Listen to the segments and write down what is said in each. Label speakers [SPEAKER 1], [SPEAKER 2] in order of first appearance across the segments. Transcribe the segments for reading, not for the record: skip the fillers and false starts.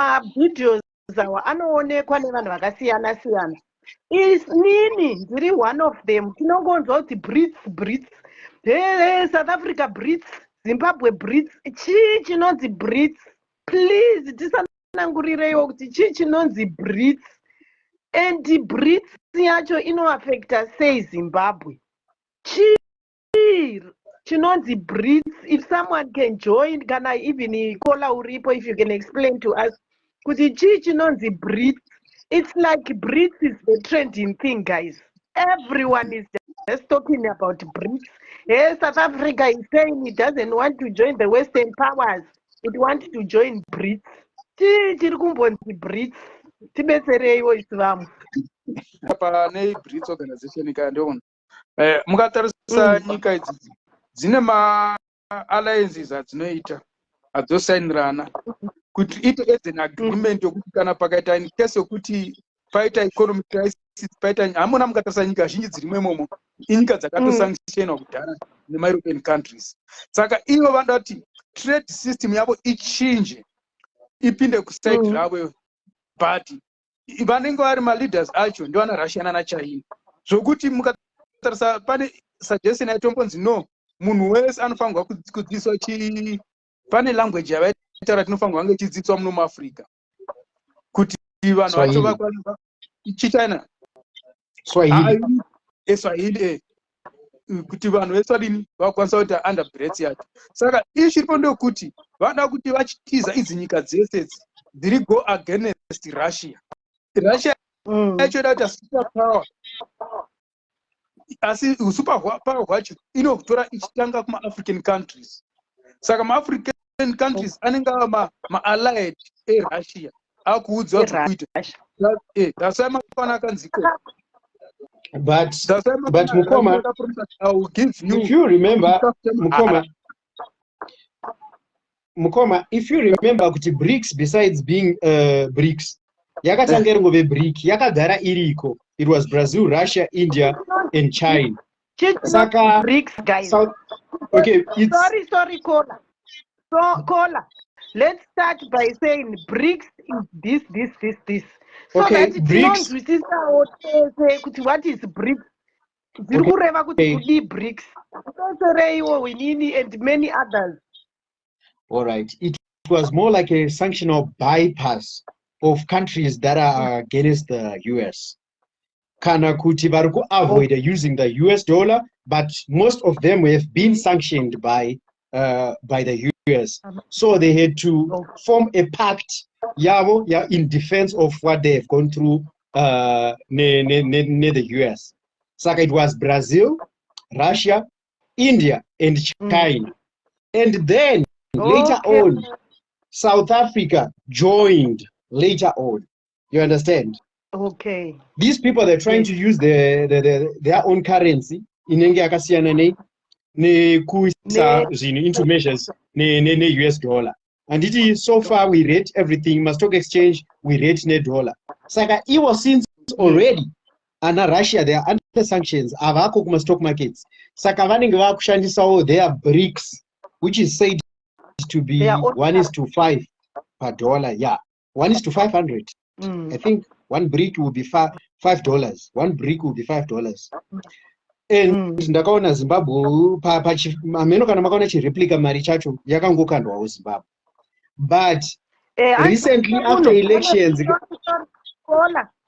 [SPEAKER 1] mabhidios awa anoonekwa nevanhu vakasiyana siyana. Nini ndiri one of them. Tinongonzwa kuti BRICS. South Africa BRICS, Zimbabwe BRICS. Chii chinonzi BRICS? Please tisanangurirewo kuti chii chinonzi BRICS. And BRICS yacho inoaffecta sei Zimbabwe? Chii chinonzi BRICS? If someone can join, kana even kola uripo, if you can explain to us kuti chii chinonzi BRICS. It's like BRICS is the trending thing, guys. Everyone is just talking about BRICS. Yes, South Africa is saying it doesn't want to join the Western powers. It wants to join BRICS. Chiri kumbonzi BRICS. Tibetsereiwo isivamu.
[SPEAKER 2] Pane BRICS organization kandiona. Mukatarisa nyika idzi dzine ma alliances adzinoita adzosainirana kuti ite as an agreement yokuti kana pakaita in case yokuti paita economic crisis paita hamuna mukatarisa nyika zhinji dziri imomo inyika dzakatosanctionwa kudhara nemaeuropean countries. Saka ivo vanoda kuti trade system yavo ichinje ipinde kuside ravo, but vanenge vari maleaders acho ndivana Russia nana China. Zvokuti mukatarisa pane suggestion yatombonzi no munhu wese anofanirwa kudzidziswa pane language yavaitaura tinofanirwa kunge chidzidziswa muno muAfrica kuti vanhu vacho vakwanisa chichina Swahili kuti vanhu veswadini vakwanisa kuti under BRICS yacho. Saka ichiripo ndokuti vanoda kuti vachitiza idzi nyika dzese dziri go against Russia yacho da kuti super power asi super power hwacho inotora ichitanga kuma African countries. Saka ma-African countries anenge ma-allied eRussia akuudzwa kuti that's why makona kanziko.
[SPEAKER 3] But Mukoma,
[SPEAKER 2] I will give you,
[SPEAKER 3] if you remember, Mukoma, if you remember kuti BRICS, besides being BRICS, yakatanga ngove BRIC, yakagara iriko. It was Brazil, Russia, India, and China.
[SPEAKER 1] Saka BRICS, guys.
[SPEAKER 3] Okay,
[SPEAKER 1] sorry, Kola. Let's start by saying BRICS is this. So
[SPEAKER 3] okay,
[SPEAKER 1] that
[SPEAKER 3] BRICS.
[SPEAKER 1] What is BRICS? BRICS. And many others.
[SPEAKER 3] All right. It was more like a sanctional bypass of countries that are against the US. Kana kuti variku avoid using the US dollar, but most of them have been sanctioned by the US. So they had to form a pact in defense of what they have gone through near the US. So it was Brazil, Russia, India, and China. And then later on, South Africa joined later on. You understand?
[SPEAKER 1] Okay.
[SPEAKER 3] These people, they're trying to use their own currency inenge akasiyana ne kuisa zvinhu into measures ne US dollar. And it is so far we rate everything, my stock exchange, we rate ne dollar. Saka iwo since already ana Russia they are under sanctions avako kuma stock markets. Saka vanenge vakushandisawo their BRICS, which is said to be 1:5 per dollar. Yeah, 1:500. I think one BRIC will be $5. One BRIC will be $5. And ndakaona Zimbabwe ameno kana makaona chireplica mari chacho yakangokandwawo Zimbabwe. But recently after elections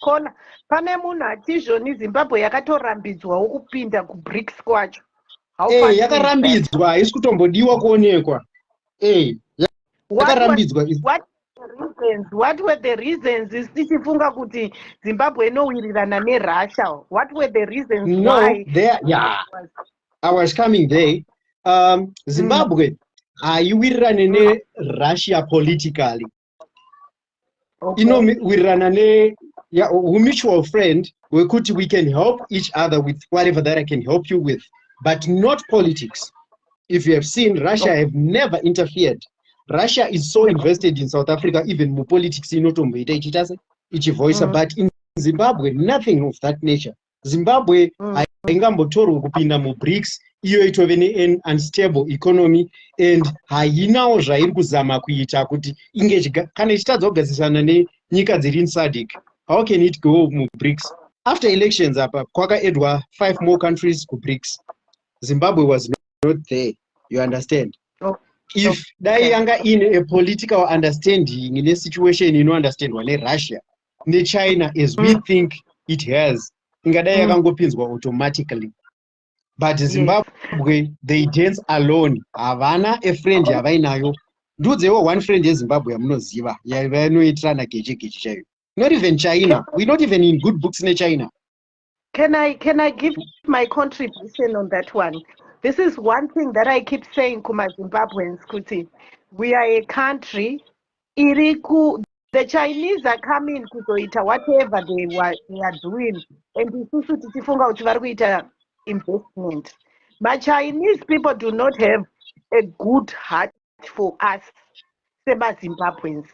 [SPEAKER 1] Kola pane munhu atizvoni Zimbabwe yakatorambidzwawo kupinda kuBRICS kwacho.
[SPEAKER 3] Yakarambidzwa haisi kutombodiwa kuonekwa. Yakarambidzwa.
[SPEAKER 1] What were the reasons? Tichifunga kuti Zimbabwe inowirirana neRussia. What were the reasons why?
[SPEAKER 3] I was coming there. Zimbabwe haiwirirane neRussia politically. You know, wirirana mutual friend wekuti we can help each other with whatever that I can help you with, but not politics. If you have seen, Russia have never interfered. Russia is so invested in South Africa, even more politics, but in Zimbabwe, nothing of that nature. Zimbabwe, aingambotorwa kupinda mu BRICS, iyo itove ne unstable economy and hainawo zvairi kuzama kuita kuti inge kana ichitadza kugadzisana nenyika dziri in SADC. How can it go muBRICS? After elections apa kwakaedwa 5 more countries kuBRICS. Zimbabwe was not there, you understand? If dai yanga in a political understanding in a situation inounderstandwa neRussia neChina as we think it has, ingadai yakangopinzwa automatically. But Zimbabwe, they dance alone. Havana a friend yavainayo. Ndudzewo one friend yeZimbabwe yamunoziva yavanoitirana keche chaiyo. Not even China. We're not even in good books in China.
[SPEAKER 1] Can I give my contribution on that one? This is one thing that I keep saying kuma Zimbabweans kuti. We are a country, iriku, the Chinese are coming kuzoita whatever they are doing, and isusu tichifunga kuti vari kuita investment. But Chinese people do not have a good heart for us, Seba Zimbabweans.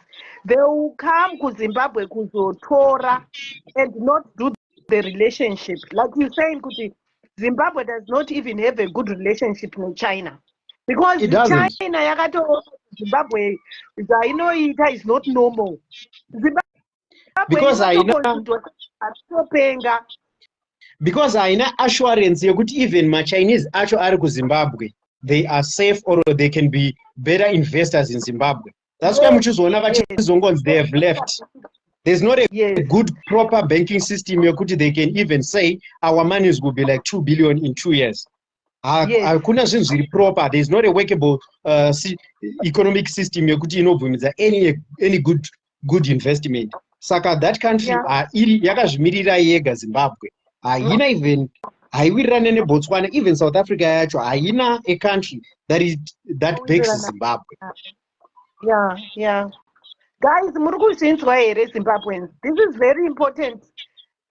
[SPEAKER 1] They will come to Zimbabwe kuzotora and not do the relationship. Like you saying, Kuti, Zimbabwe does not even have a good relationship with China. Because China, Zimbabwe, is not normal. Zimbabwe
[SPEAKER 3] because I know assurance yekuti even my Chinese acho ari kuZimbabwe, they are safe or they can be better investors in Zimbabwe. That's why muchizoona vachizongonzi they have left. There's not a good proper banking system yekuti they can even say our monies will be like 2 billion in 2 years. Hakuna zvinhu zviri proper. There's not a workable economic system yekuti inobvumidza any good investment. Saka that country iri yakazvimirira yega Zimbabwe. Haina even haiwirirane neBotswana, even South Africa yacho haina a country that backs Zimbabwe.
[SPEAKER 1] Guys, muri kuzvinzwa here Zimbabweans? This is very important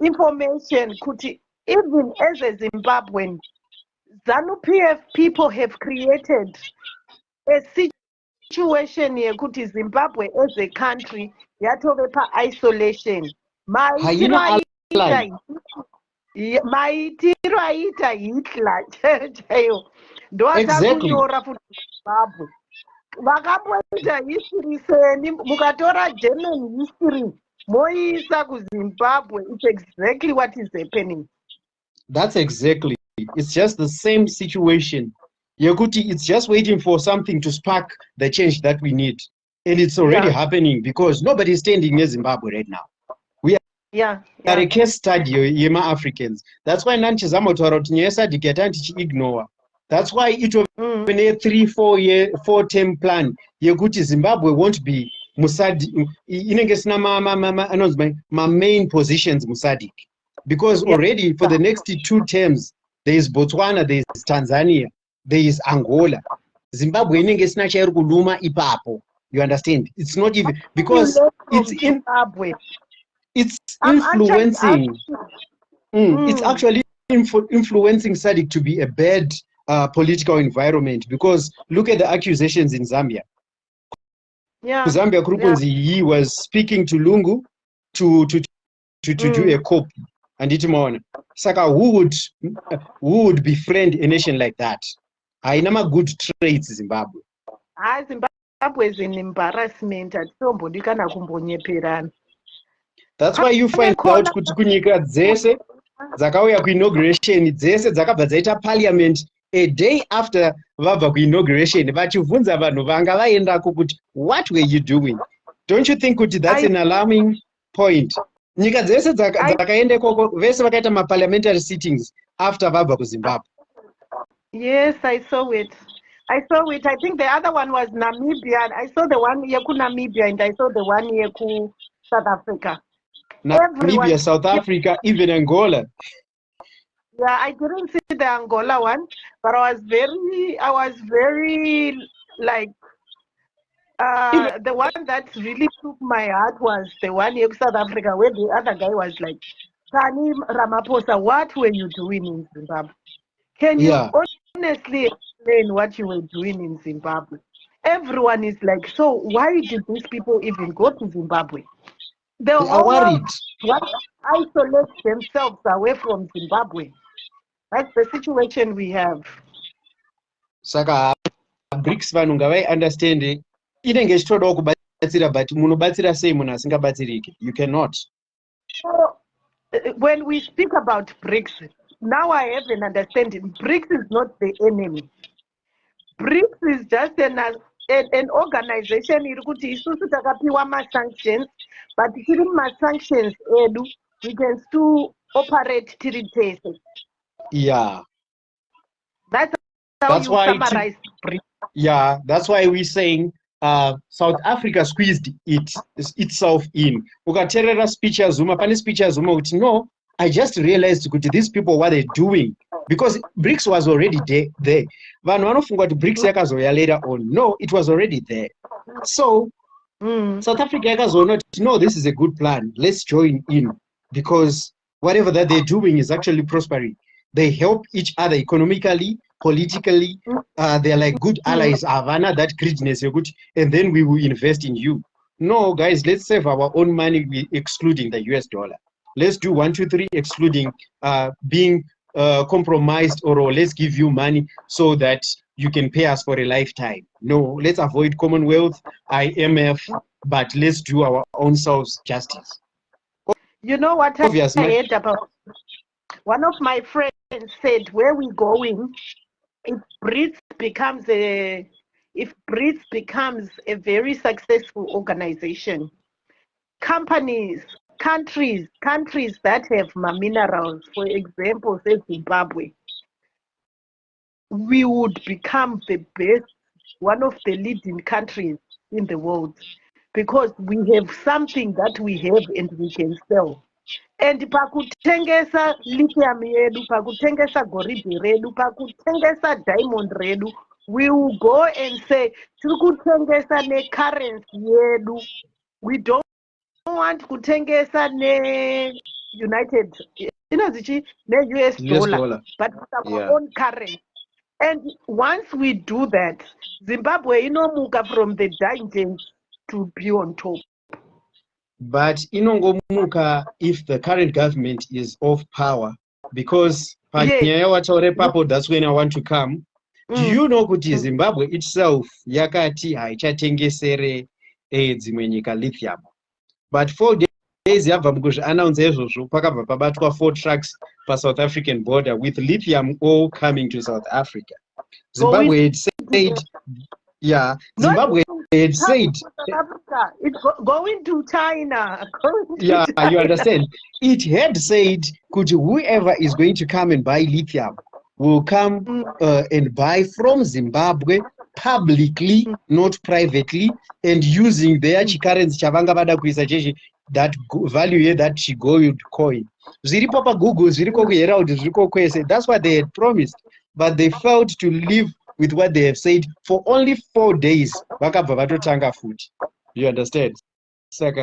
[SPEAKER 1] information kuti even as a Zimbabwean, ZANU-PF people have created a situation yekuti Zimbabwe as a country yatove pa-isolation. Maitiro aita Hitler chaiyo ndo atakunyora futi Zimbabwe. Vakamboita history seni mukatora German history moisa kuZimbabwe. It's exactly what is happening.
[SPEAKER 3] That's exactly. It's just the same situation. Yekuti, it's just waiting for something to spark the change that we need. And it's already happening because nobody is standing near Zimbabwe right now. We are a case study yema Africans. That's why nanchizama kutaura kuti nyaya SADC yatanga ignore. That's why it will be a 3-4 term plan. Yekuti Zimbabwe won't be Musadi inenge sina my main positions Musadi. Because already for the next 2 terms there is Botswana, there is Tanzania, there is Angola. Zimbabwe inenge sina chairi kuluma ipapo. You understand? It's not even because it's in Zimbabwe. It's influencing. It's actually influencing SADC to be a bad political environment, because look at the accusations in Zambia. Zambia Krukunzi, he was speaking to Lungu to do a coup and it Saka, who would befriend a nation like that? Hainama good traits Zimbabwe.
[SPEAKER 1] Zimbabwe is an embarrassment at somebody kana kumbonyeperana.
[SPEAKER 3] That's why you find out kuti kunyika dzese dzakauya kuinauguration dzese dzakabva dzaita parliament a day after vabva kuinauguration vachibvunza vanhu vanga vaendako kuti what were you doing? Don't you think kuti that's an alarming point? Nyika dzese dzakaenda ikoko vese vakaita ma-parliamentary sittings after vabva kuZimbabwe.
[SPEAKER 1] Yes, I saw it. I think the other one was Namibia. I saw the one here ku Namibia and I saw the one here ku South Africa.
[SPEAKER 3] Namibia, South Africa, even Angola.
[SPEAKER 1] Yeah, I didn't see the Angola one, but I was very like the one that really took my heart was the one in South Africa where the other guy was like, Kani Ramaphosa, what were you doing in Zimbabwe? Can you honestly explain what you were doing in Zimbabwe? Everyone is like, so why did these people even go to Zimbabwe? They are worried. Isolate themselves away from Zimbabwe. That's the situation we have.
[SPEAKER 3] Saka BRICS vanhu ngavai understand inenge ichitodawo kubatsira but munobatsira sei munhu asingabatsiriki? You cannot.
[SPEAKER 1] So, when we speak about BRICS, now I have an understanding. BRICS is not the enemy. BRICS is just an organization iri kuti isusu takapiwa ma-sanctions, but tiri ma-sanctions edu, we can still operate tiri tese.
[SPEAKER 3] Yeah.
[SPEAKER 1] That's how you summarize BRICS.
[SPEAKER 3] Yeah, that's why we're saying South Africa squeezed itself in. Ukaterera speech ya Zuma, pani speech ya Zuma, no, I just realized these people what they're doing. Because BRICS was already there. Vanhu vanofunga kuti BRICS yakazoya later on. No, it was already there. So, South Africa yakazoona kuti no, this is a good plan. Let's join in. Because whatever that they're doing is actually prospering. They help each other economically, politically. They're like good allies. Havana that greediness, and then we will invest in you. No, guys, let's save our own money, excluding the US dollar. Let's do 1, 2, 3, excluding being compromised, or let's give you money so that you can pay us for a lifetime. No, let's avoid Commonwealth, IMF, but let's do our own selves justice.
[SPEAKER 1] You know what I heard about? One of my friends said, where we going, if BRICS becomes a very successful organization, countries that have minerals, for example, say Zimbabwe, we would become the best, one of the leading countries in the world, because we have something that we have and we can sell. And pakutengesa lithium redu, pakutengesa goridhe redu, pakutengesa diamond redu, we will go and say, tikutengesa ne currency yedu. We don't want kutengesa ne United, ne US dollar, but with our own currency. And once we do that, Zimbabwe, muka from the dungeons to be on top.
[SPEAKER 3] But inongomuka if the current government is off power, because that's when I want to come. Do you know kuti Zimbabwe itself yakati haichatengesere dzimwe nyika lithium? But 4 days yabva mukuzviannounce izvozvo pakabva pabatwa 4 trucks pa South African border with lithium all coming to South Africa. Zimbabwe had said, Zimbabwe had said,
[SPEAKER 1] it's going to China.
[SPEAKER 3] You understand? It had said, whoever is going to come and buy lithium will come and buy from Zimbabwe publicly, not privately, and using their currency chavanga vada kuisa chechi, that value here that she gold coin. Ziripo pa Google, ziriko kuherald, ziriko kwese. That's what they had promised, but they failed to live with what they have said for only 4 days. You understand? It's like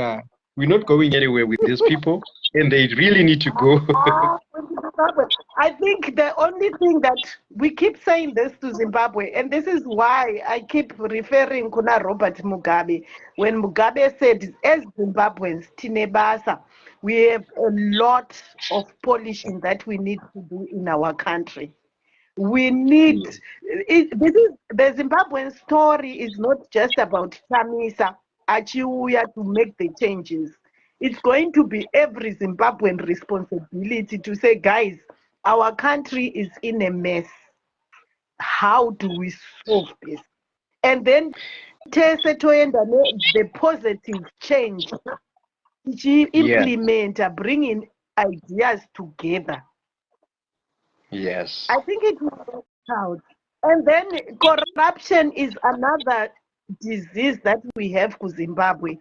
[SPEAKER 3] we're not going anywhere with these people, and they really need to go.
[SPEAKER 1] I think the only thing that we keep saying this to Zimbabwe, and this is why I keep referring to Robert Mugabe. When Mugabe said, as Zimbabweans, Tinebasa, we have a lot of polishing that we need to do in our country. We need the Zimbabwean story is not just about Chamisa Achiuya to make the changes. It's going to be every Zimbabwean responsibility to say, guys, our country is in a mess. How do we solve this? And then the positive change, implement, bringing ideas together.
[SPEAKER 3] Yes.
[SPEAKER 1] I think it will work out. And then corruption is another disease that we have in Zimbabwe.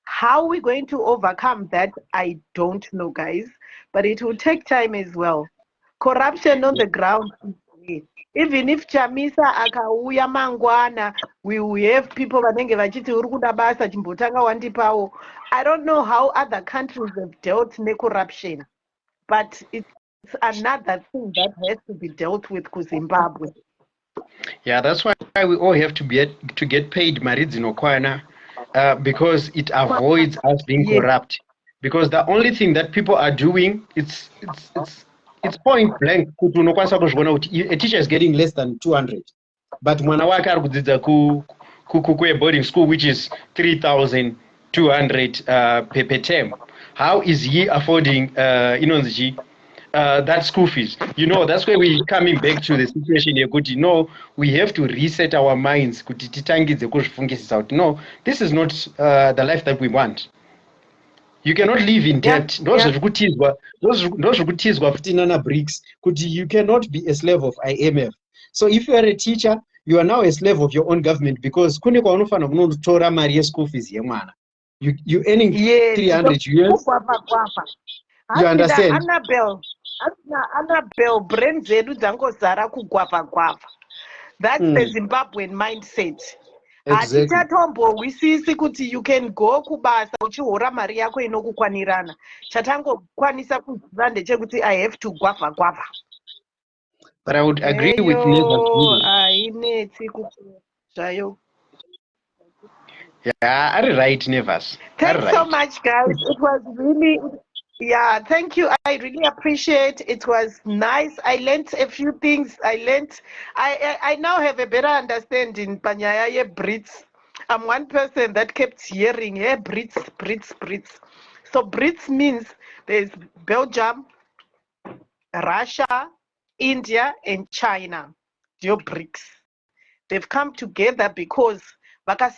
[SPEAKER 1] How we're going to overcome that, I don't know, guys. But it will take time as well. Corruption on the ground is there. Even if Chamisa akauya mangwana, we will have people vanenge vachiti uri kuda basa chimbotanga wandipawo. I don't know how other countries have dealt with corruption, but it's another thing that has to be dealt with Zimbabwe.
[SPEAKER 3] Yeah, that's why we all have to get paid Maridzino Kwana, because it avoids us being corrupt. Because the only thing that people are doing, it's point blank. A teacher is getting less than 200. but mwana wake ari kudzidza boarding school which is 3,200 per term. How is he affording that school fees? That's where we're coming back to the situation here. Good, we have to reset our minds. No, this is not the life that we want. You cannot live in debt. Those are good BRICS. You cannot be a slave of IMF. So if you are a teacher, you are now a slave of your own government because you school fees. You're earning 300 US. You understand?
[SPEAKER 1] Annabelle, brain zedu dzangozara kugwavha. That's the Zimbabwean mindset.
[SPEAKER 3] Exactly.
[SPEAKER 1] Hatitatombowisisi kuti you can go kubasa uchihora mari yako inokukwanirana. Chatangokwanisa kuziva ndechekuti I have to gwavha.
[SPEAKER 3] But I would agree with
[SPEAKER 1] Ainetsi zvayo.
[SPEAKER 3] Yeah, are right, Nevers.
[SPEAKER 1] Thanks so much, guys. It was really, thank you. I really appreciate it. It was nice. I learned a few things. I now have a better understanding. Panyaya BRICS. I'm one person that kept hearing, BRICS. So BRICS means there's Belgium, Russia, India, and China. Your BRICS. They've come together because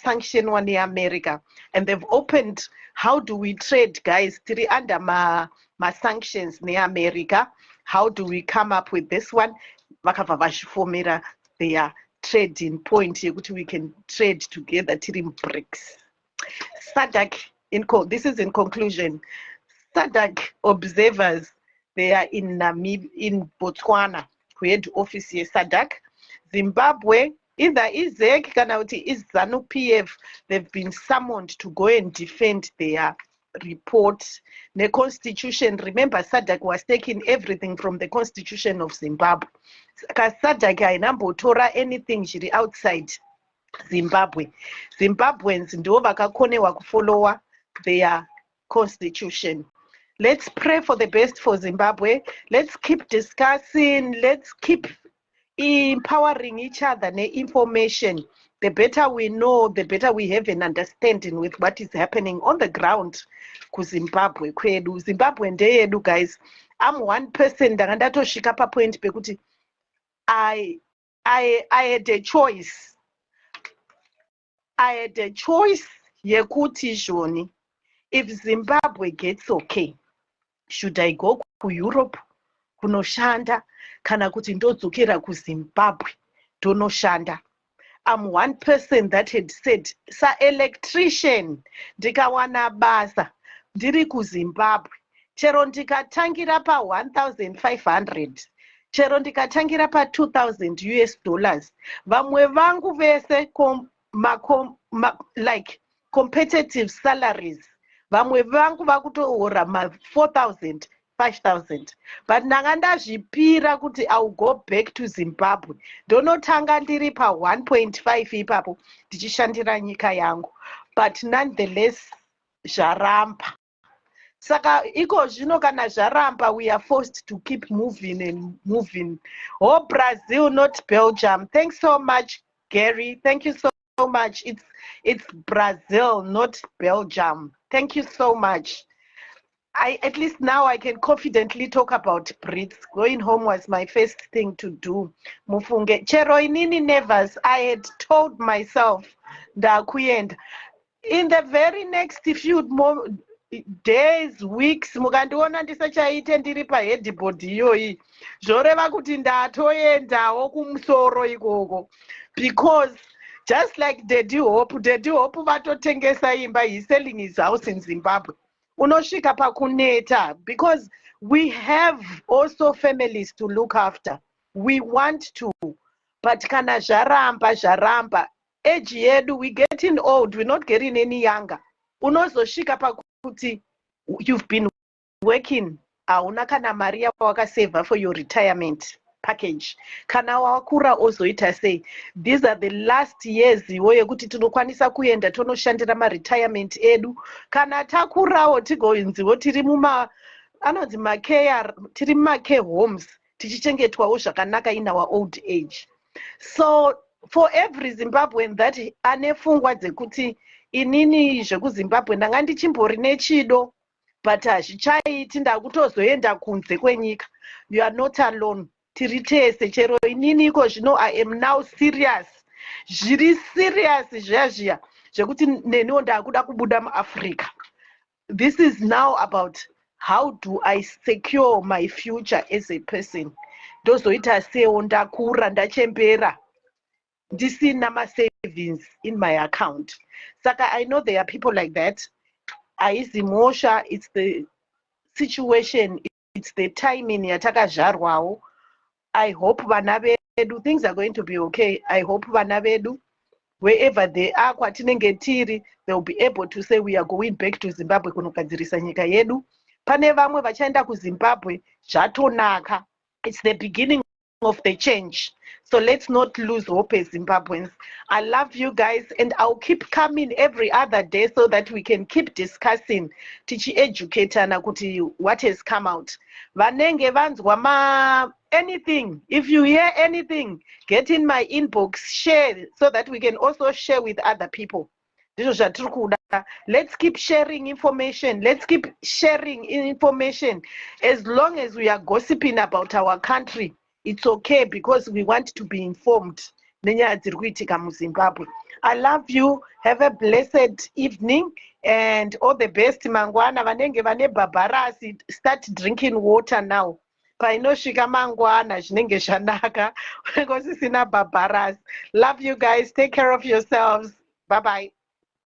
[SPEAKER 1] sanction one in America, and they've opened how do we trade, guys, under my sanctions near America. How do we come up with this one? Their trading point here, which we can trade together in BRICS. SADC, this is in conclusion. SADC observers, they are in Botswana, who had office here, SADC. Zimbabwe, either ISEC or ZANU-PF, they've been summoned to go and defend their report. The constitution, remember SADC was taking everything from the constitution of Zimbabwe. SADC ainambotora anything chiri outside Zimbabwe. Zimbabweans ndo vakakonewa kufollowa their constitution. Let's pray for the best for Zimbabwe. Let's keep discussing. Let's keep empowering each other information. The better we know, the better we have an understanding with what is happening on the ground ku Zimbabwe kwedu. Zimbabwe ndeyedu, guys. I'm one person ndakandatoshika pa point pekuti I had a choice. Yekuti Joni, if Zimbabwe gets okay, should I go to Europe kunoshanda kana kuti ndodzokera ku Zimbabwe donoshanda? I'm one person that had said, sa electrician ndikawana basa ndiri ku Zimbabwe, chero ndikatangira pa 1,500, chero ndikatangira pa 2,000 US dollars, vamwe vangu vese like competitive salaries, vamwe vangu vakutohora ma 4,000, 5,000, but ndangandazvipira kuti I'll go back to Zimbabwe ndonotanga ndiri pa 1.5 ipapo ndichishandira nyika yangu, but nonetheless zvaramba. Saka iko zvino kana zvaramba, we are forced to keep moving and moving. Oh, Brazil, not Belgium. Thanks so much, Gary. Thank you so much. It's Brazil, not Belgium. Thank you so much. At least now I can confidently talk about BRICS. Going home was my first thing to do. Mufunge. Chero inini Nevers, I had told myself that in the very next few more days, weeks, mukandiona ndisachaite ndiri paheadboard iyoyi, zvoreva kuti ndatoendawo kumusoro ikoko, because just like Daddy Hope vatotengesa imba, he's selling his house in Zimbabwe. Unosvika pakuneta, because we have also families to look after. We want to, but kana zvaramba, age yedu, we getting old, we're not getting any younger. Unozosvika pakuti you've been working, hauna kana mari wakaseva for your retirement package. Kana wakura ozoita sei, these are the last years iwoye kuti tinokwanisa kuenda tonoshandira retirement edu. Kana takurawo tigoinziwo tiri care homes, tichichengetwawo zvakanaka in our old age. So for every Zimbabwean that ane pfungwa dzekuti inini zvekuzimbabwe ndanga ndichimbori nechido but hazvichaiti ndakutozoenda kunze kwenyika. You are not alone. Tiri tese chero inini iko zvino I am now serious. Zviri serious zviya zvekuti neniwo ndakuda kubuda muAfrica. This is now about how do I secure my future as a person. Ndozoita sewo ndakura ndachembera ndisina ma-savings in my account. Saka I know there are people like that. Aizimosha, it's the situation, it's the timing yatakazvarwawo. I hope vana vedu, things are going to be okay. I hope vana vedu, wherever they are, kwatinenge tiri, they'll be able to say we are going back to Zimbabwe kunogadzirisa nyika yedu. Pane vamwe vachaenda kuZimbabwe, zvatonaka. It's the beginning of the change. So let's not lose hope as Zimbabweans. I love you guys, and I'll keep coming every other day so that we can keep discussing, tichi educatana kuti what has come out. Vanenge vanzwa anything. If you hear anything, get in my inbox, share so that we can also share with other people. Let's keep sharing information. Let's keep sharing information. As long as we are gossiping about our country, it's okay because we want to be informed. I love you. Have a blessed evening and all the best. Mangwana vanenge vane babarasi, start drinking water now. Painoshika mangwana zvinenge zvanaka because isina babarasi. Love you guys. Take care of yourselves. Bye bye.